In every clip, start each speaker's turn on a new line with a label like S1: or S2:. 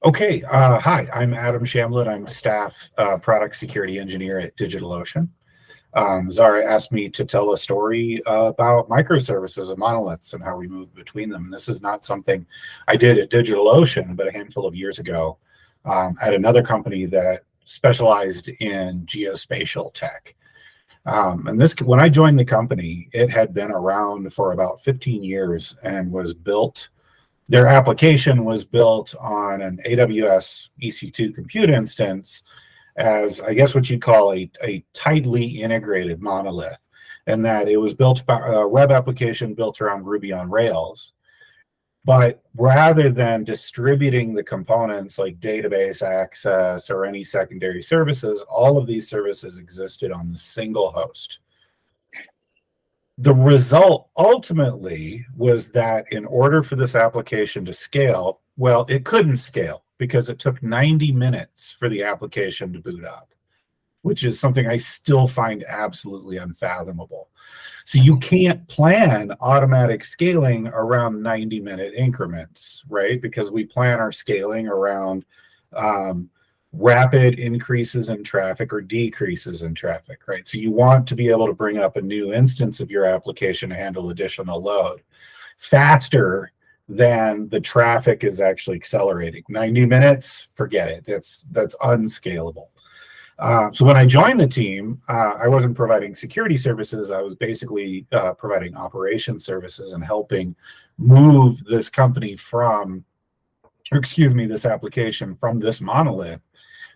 S1: Okay, hi, I'm Adam Shamblin. I'm staff product security engineer at DigitalOcean. Zara asked me to tell a story about microservices and monoliths and how we move between them. And this is not something I did at DigitalOcean, but a handful of years ago at another company that specialized in geospatial tech. When I joined the company, it had been around for about 15 years and was built. Their application was built on an AWS EC2 compute instance as, I guess, what you'd call a tightly integrated monolith, and that it was built by a web application built around Ruby on Rails. But rather than distributing the components like database access or any secondary services, all of these services existed on the single host. The result ultimately was that in order for this application to scale, well, it couldn't scale because it took 90 minutes for the application to boot up, which is something I still find absolutely unfathomable. So you can't plan automatic scaling around 90-minute increments, right? Because we plan our scaling around rapid increases in traffic or decreases in traffic, right? So you want to be able to bring up a new instance of your application to handle additional load faster than the traffic is actually accelerating. 90 minutes, forget it. That's unscalable. So when I joined the team, I wasn't providing security services. I was basically providing operation services and helping move this company this application from this monolith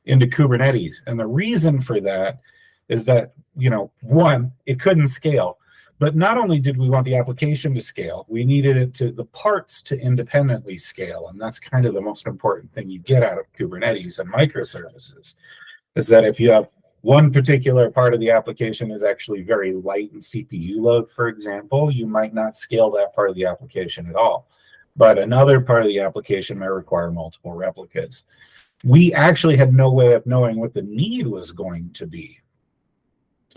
S1: into Kubernetes. And the reason for that is that, one, it couldn't scale. But not only did we want the application to scale, we needed the parts to independently scale. And that's kind of the most important thing you get out of Kubernetes and microservices, is that if you have one particular part of the application is actually very light in CPU load, for example, you might not scale that part of the application at all. But another part of the application may require multiple replicas. We actually had no way of knowing what the need was going to be.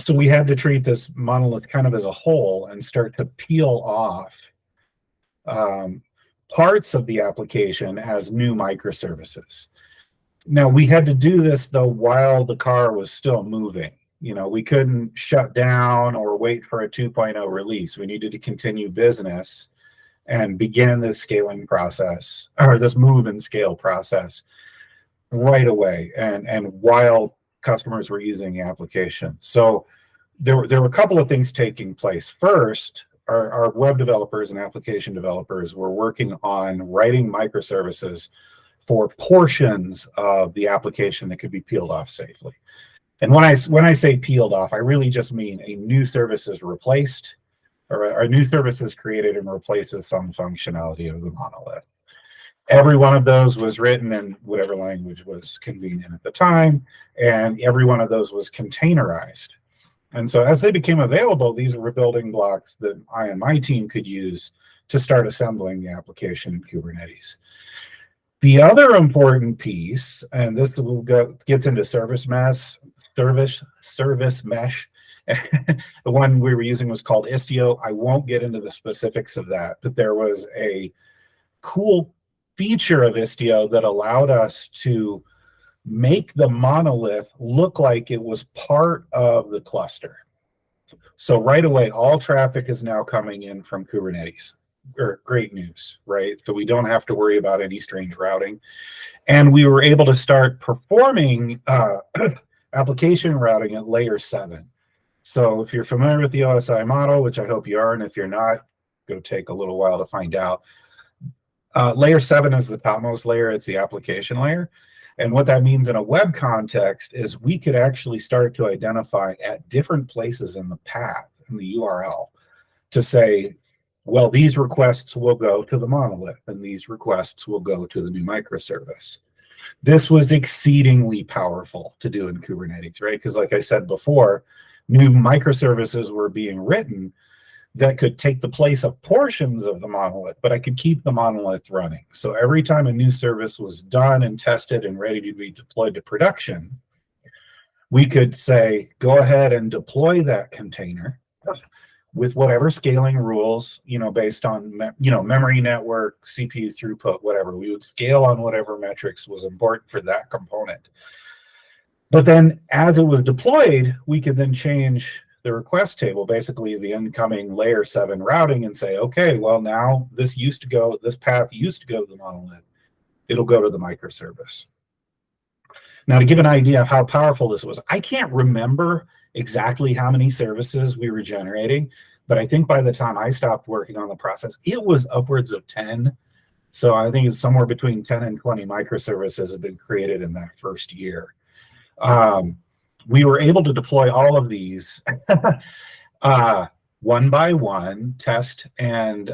S1: So we had to treat this monolith kind of as a whole and start to peel off parts of the application as new microservices. Now, we had to do this, though, while the car was still moving. We couldn't shut down or wait for a 2.0 release. We needed to continue business and begin the scaling process, or this move and scale process, right away, and while customers were using the application. So there were a couple of things taking place. First, our web developers and application developers were working on writing microservices for portions of the application that could be peeled off safely. And when I say peeled off, I really just mean a new service is replaced, or a new service is created and replaces some functionality of the monolith. Every one of those was written in whatever language was convenient at the time, and every one of those was containerized. And so as they became available, these were building blocks that I and my team could use to start assembling the application in Kubernetes. The other important piece, and this gets into service mesh. The one we were using was called Istio. I won't get into the specifics of that, but there was a cool feature of Istio that allowed us to make the monolith look like it was part of the cluster. So right away, all traffic is now coming in from Kubernetes. Great news, right? So we don't have to worry about any strange routing. And we were able to start performing application routing at layer 7. So if you're familiar with the OSI model, which I hope you are, and if you're not, go take a little while to find out. Layer 7 is the topmost layer. It's the application layer. And what that means in a web context is we could actually start to identify at different places in the path, in the URL, to say, well, these requests will go to the monolith, and these requests will go to the new microservice. This was exceedingly powerful to do in Kubernetes, right? Because like I said before, new microservices were being written that could take the place of portions of the monolith, but I could keep the monolith running. So every time a new service was done and tested and ready to be deployed to production, we could say, go ahead and deploy that container, with whatever scaling rules, based on, memory network, CPU throughput, whatever. We would scale on whatever metrics was important for that component. But then as it was deployed, we could then change the request table, basically the incoming layer 7 routing, and say, okay, well, now this path used to go to the monolith. It'll go to the microservice. Now, to give an idea of how powerful this was, I can't remember exactly how many services we were generating, but I think by the time I stopped working on the process, it was upwards of 10. So I think it's somewhere between 10 and 20 microservices have been created in that first year. We were able to deploy all of these one by one, test and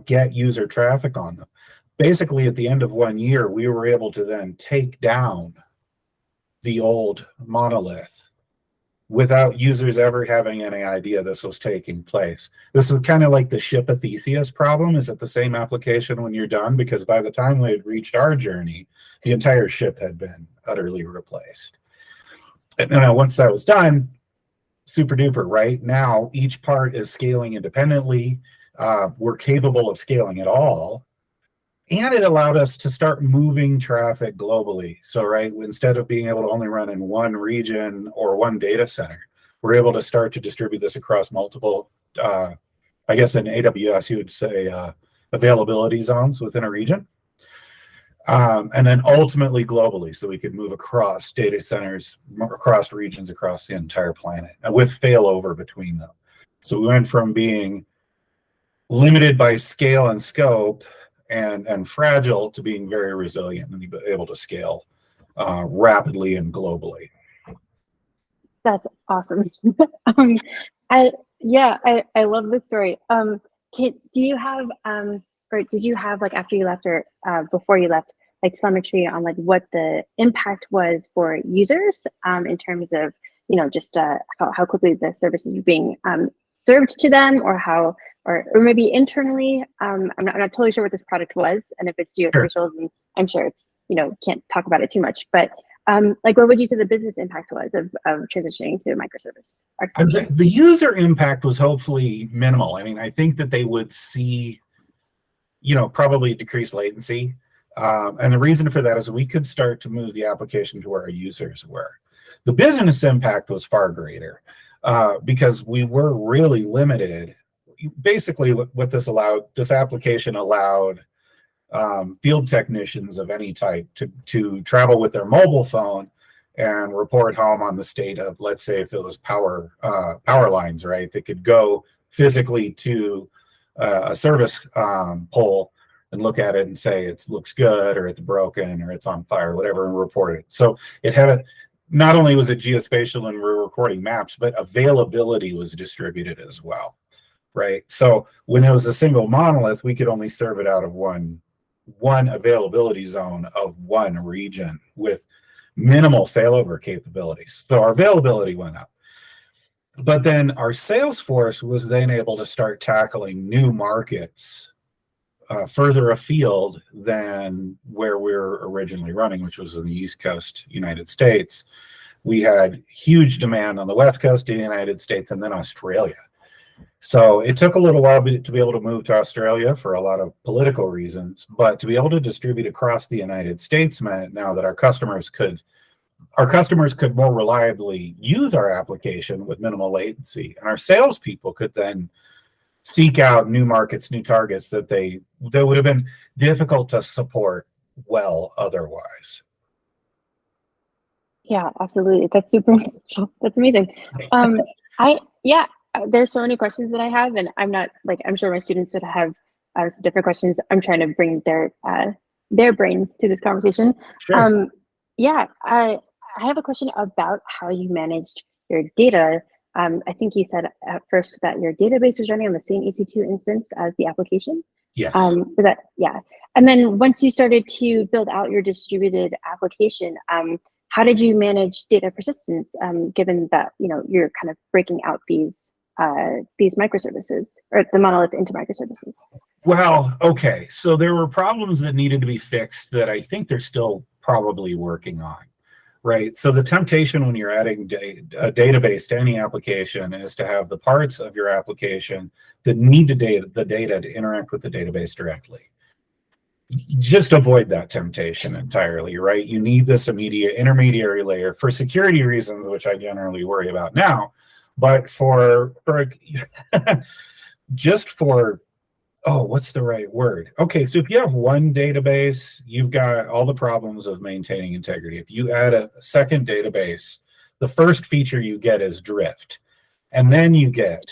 S1: get user traffic on them. Basically, at the end of 1 year, we were able to then take down the old monolith without users ever having any idea this was taking place. This is kind of like the ship of Theseus problem. Is it the same application when you're done? Because by the time we had reached our journey, the entire ship had been utterly replaced. And then once that was done, super duper, right? Now each part is scaling independently. We're capable of scaling it all. And it allowed us to start moving traffic globally. So, right, instead of being able to only run in one region or one data center, we're able to start to distribute this across multiple, I guess in AWS, you would say availability zones within a region. And then ultimately globally, so we could move across data centers, across regions, across the entire planet, with failover between them. So we went from being limited by scale and scope and fragile to being very resilient and able to scale rapidly and globally.
S2: That's awesome. I love this story. Do you have or did you have, like, after you left or before you left, like telemetry on like what the impact was for users in terms of just how quickly the services are being served to them, or how or maybe internally? I'm not totally sure what this product was, and if it's geospatial, sure, then I'm sure it's can't talk about it too much. But like, what would you say the business impact was of transitioning to microservice architecture?
S1: The user impact was hopefully minimal. I mean, I think that they would see, probably decreased latency. And the reason for that is we could start to move the application to where our users were. The business impact was far greater because we were really limited. Basically, what this application allowed field technicians of any type to travel with their mobile phone and report home on the state of, let's say, if it was power lines, right? They could go physically to a service pole and look at it and say it looks good, or it's broken, or it's on fire, whatever, and report it. So it had not only was it geospatial and we're recording maps, but availability was distributed as well, right? So when it was a single monolith, we could only serve it out of one availability zone of one region with minimal failover capabilities. So our availability went up. But then our sales force was then able to start tackling new markets further afield than where we were originally running, which was in the East Coast United States. We had huge demand on the West Coast of the United States and then Australia. So it took a little while to be able to move to Australia for a lot of political reasons, but to be able to distribute across the United States meant now that our customers could more reliably use our application with minimal latency, and our salespeople could then seek out new markets, new targets that would have been difficult to support well otherwise.
S2: Yeah, absolutely. That's super. That's amazing. There's so many questions that I have, and I'm sure my students would have some different questions. I'm trying to bring their brains to this conversation.
S1: Sure.
S2: I have a question about how you managed your data. I think you said at first that your database was running on the same EC2 instance as the application.
S1: Yes.
S2: And then once you started to build out your distributed application, how did you manage data persistence, given that you're kind of breaking out these microservices, or the monolith into microservices?
S1: Well, okay. So there were problems that needed to be fixed that I think they're still probably working on. right? So the temptation when you're adding a database to any application is to have the parts of your application that need the data to interact with the database directly. Just avoid that temptation entirely, right? You need this immediate intermediary layer for security reasons, which I generally worry about now, but for just for, oh, what's the right word? Okay, so if you have one database, you've got all the problems of maintaining integrity. If you add a second database, the first feature you get is drift. And then you get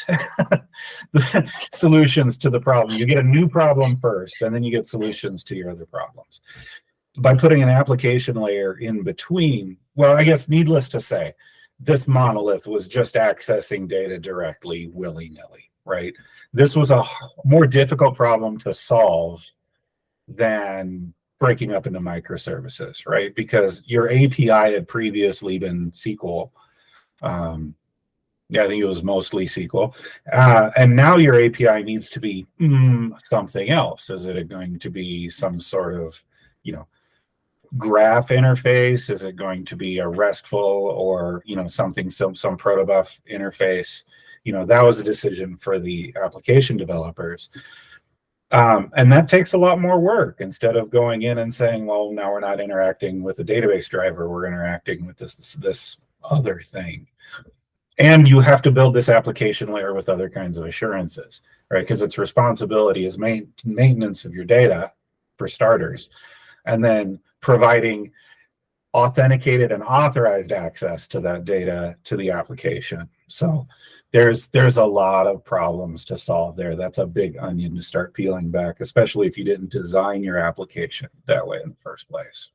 S1: the solutions to the problem. You get a new problem first, and then you get solutions to your other problems. By putting an application layer in between, well, I guess needless to say, this monolith was just accessing data directly willy-nilly, right? This was a more difficult problem to solve than breaking up into microservices, right? Because your API had previously been SQL. Yeah, I think it was mostly SQL. And now your API needs to be something else. Is it going to be some sort of, graph interface? Is it going to be a RESTful or, something, some protobuf interface? That was a decision for the application developers. And that takes a lot more work. Instead of going in and saying, well, now we're not interacting with the database driver, we're interacting with this other thing. And you have to build this application layer with other kinds of assurances, right? Because its responsibility is maintenance of your data, for starters, and then providing authenticated and authorized access to that data to the application. So there's a lot of problems to solve there. That's a big onion to start peeling back, especially if you didn't design your application that way in the first place.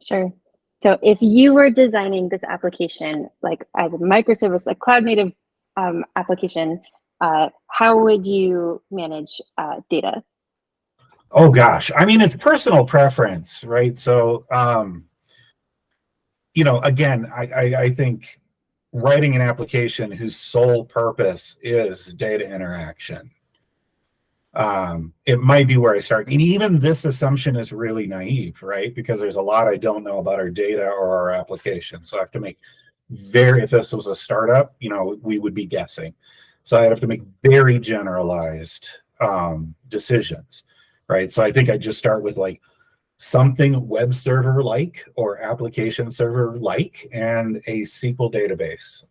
S2: Sure. So if you were designing this application, like as a microservice, a cloud native application, how would you manage data?
S1: Oh gosh, I mean, it's personal preference, right? So, again, I think writing an application whose sole purpose is data interaction, it might be where I start. And even this assumption is really naive, right? Because there's a lot I don't know about our data or our application. So I have to make if this was a startup, we would be guessing. So I have to make very generalized decisions, right? So I think I just start with like something web server like or application server like and a SQL database.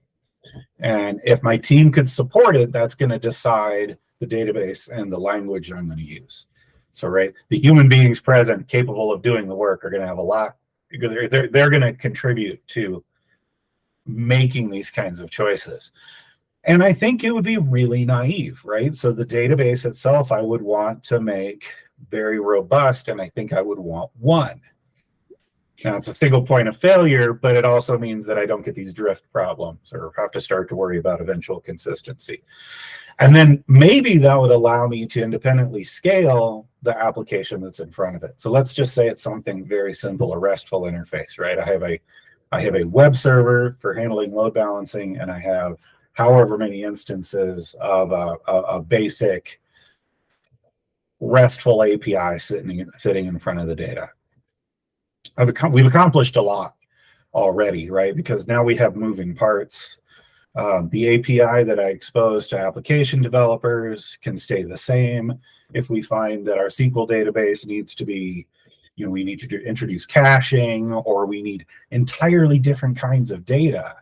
S1: And if my team could support it, that's going to decide the database and the language I'm going to use. So, right, the human beings present capable of doing the work are going to have a lot. They're going to contribute to making these kinds of choices. And I think it would be really naive, right? So the database itself, I would want to make very robust, and I think I would want one. Now, it's a single point of failure, but it also means that I don't get these drift problems or have to start to worry about eventual consistency. And then maybe that would allow me to independently scale the application that's in front of it. So let's just say it's something very simple, a RESTful interface, right? I have a web server for handling load balancing, and I have however many instances of a basic RESTful API sitting in front of the data. We've accomplished a lot already, right? Because now we have moving parts. The API that I expose to application developers can stay the same. If we find that our SQL database needs to be, we need to introduce caching, or we need entirely different kinds of data,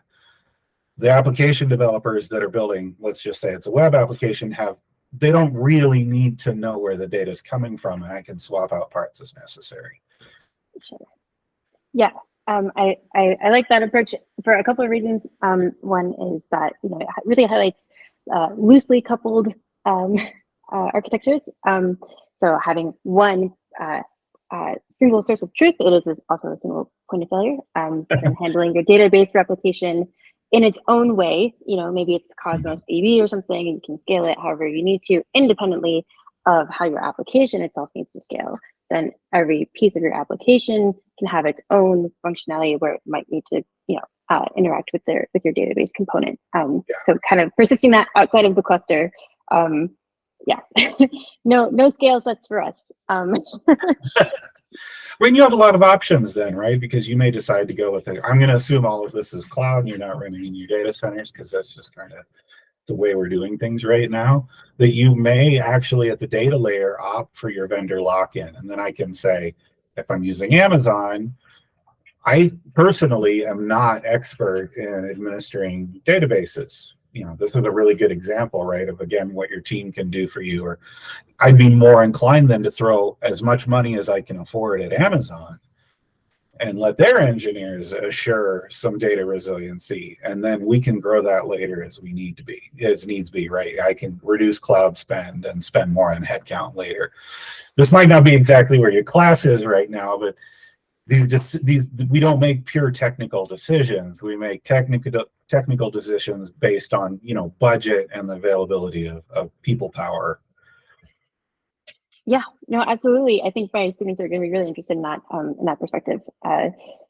S1: the application developers that are building, let's just say it's a web application, they don't really need to know where the data is coming from, and I can swap out parts as necessary.
S2: Sure. Yeah. I like that approach for a couple of reasons. One is that it really highlights loosely coupled architectures. So having one single source of truth, it is also a single point of failure. And handling your database replication in its own way, maybe it's Cosmos DB or something, and you can scale it however you need to, independently of how your application itself needs to scale. Then every piece of your application can have its own functionality where it might need to, interact with your database component. So kind of persisting that outside of the cluster. Yeah, no scale sets for us.
S1: When you have a lot of options then, right? Because you may decide to go with it. I'm going to assume all of this is cloud and you're not running in your data centers because that's just kind of the way we're doing things right now, that you may actually at the data layer opt for your vendor lock-in. And then I can say, if I'm using Amazon, I personally am not expert in administering databases. You know, this is a really good example, right, of again what your team can do for you. Or I'd be more inclined then to throw as much money as I can afford at Amazon and let their engineers assure some data resiliency, and then we can grow that later as we need to be, as needs be, right? I can reduce cloud spend and spend more on headcount later. This might not be exactly where your class is right now, but these we don't make pure technical decisions. We make technical decisions based on, you know, budget and the availability of people power.
S2: Yeah, no, absolutely. I think my students are going to be really interested in that perspective.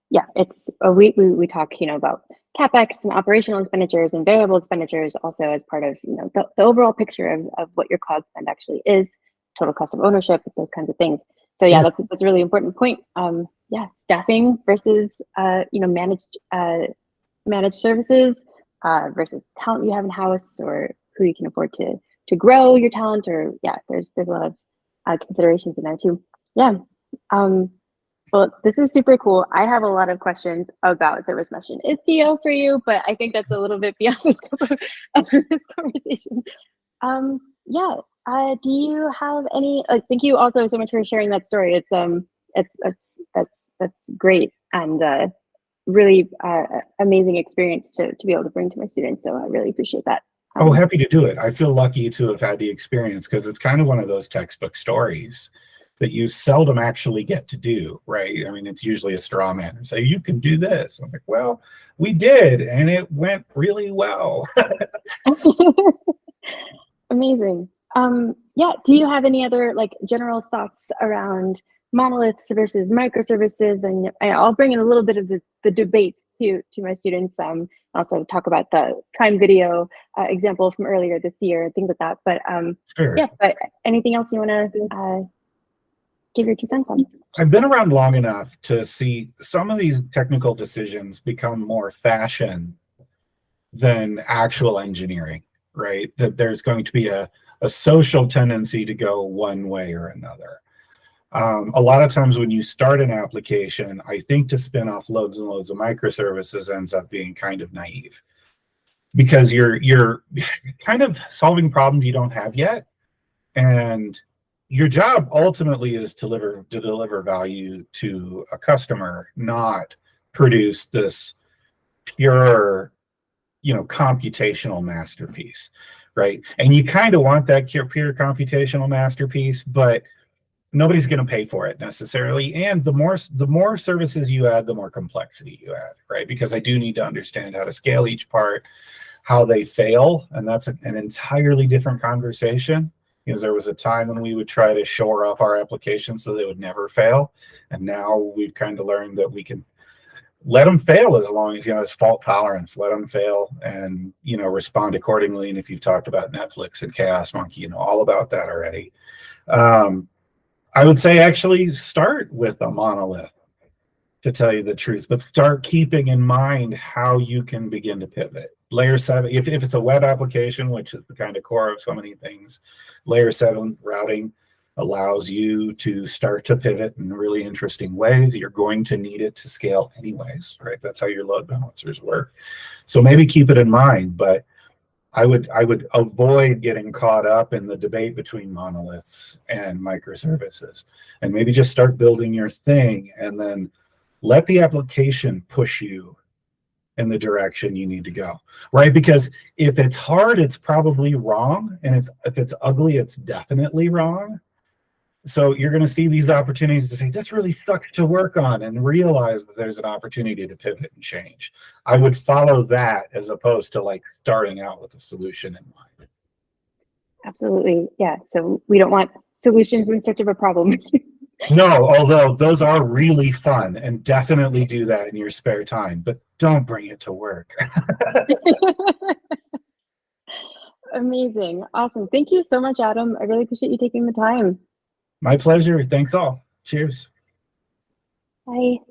S2: Yeah, it's we talk, you know, about CapEx and operational expenditures and variable expenditures also as part of, you know, the overall picture of what your cloud spend actually is, total cost of ownership, those kinds of things. So yeah, that's a really important point. Yeah, staffing versus you know, managed services versus talent you have in house, or who you can afford to grow your talent, or yeah, there's a lot of considerations in there too. Yeah. Well, this is super cool. I have a lot of questions about service mesh and Istio for you, but I think that's a little bit beyond the scope of this conversation. Yeah. Do you have any? Thank you also so much for sharing that story. That's great, and really amazing experience to be able to bring to my students. So I really appreciate that.
S1: Oh, happy to do it. I feel lucky to have had the experience because it's kind of one of those textbook stories that you seldom actually get to do, right? I mean, it's usually a straw man and say, you can do this. I'm like, well, we did, and it went really well.
S2: Amazing. Yeah, do you have any other like general thoughts around monoliths versus microservices? And I'll bring in a little bit of the debate to my students. Also talk about the Prime Video example from earlier this year, things like that. But
S1: Sure.
S2: Yeah, but anything else you want to give your 2 cents on?
S1: I've been around long enough to see some of these technical decisions become more fashion than actual engineering, right? That there's going to be a social tendency to go one way or another. A lot of times when you start an application, I think to spin off loads and loads of microservices ends up being kind of naive, because you're kind of solving problems you don't have yet, and your job ultimately is to deliver value to a customer, not produce this pure, you know, computational masterpiece, right? And you kind of want that pure computational masterpiece, but nobody's going to pay for it necessarily. And the more services you add, the more complexity you add, right? Because I do need to understand how to scale each part, how they fail, and that's an entirely different conversation. Because there was a time when we would try to shore up our applications so they would never fail, and now we've kind of learned that we can let them fail as long as, you know, it's fault tolerance. Let them fail and, you know, respond accordingly. And if you've talked about Netflix and Chaos Monkey, you know all about that already. I would say actually start with a monolith, to tell you the truth, but start keeping in mind how you can begin to pivot. Layer 7, if it's a web application, which is the kind of core of so many things, layer 7 routing allows you to start to pivot in really interesting ways. You're going to need it to scale anyways, right? That's how your load balancers work. So maybe keep it in mind, but I would avoid getting caught up in the debate between monoliths and microservices, and maybe just start building your thing and then let the application push you in the direction you need to go, right? Because if it's hard, it's probably wrong, and if it's ugly, it's definitely wrong. So you're going to see these opportunities to say, this really sucks to work on, and realize that there's an opportunity to pivot and change. I would follow that as opposed to like starting out with a solution in mind.
S2: Absolutely. Yeah. So we don't want solutions in search of a problem.
S1: No, although those are really fun, and definitely do that in your spare time, but don't bring it to work.
S2: Amazing. Awesome. Thank you so much, Adam. I really appreciate you taking the time.
S1: My pleasure. Thanks all. Cheers.
S2: Bye.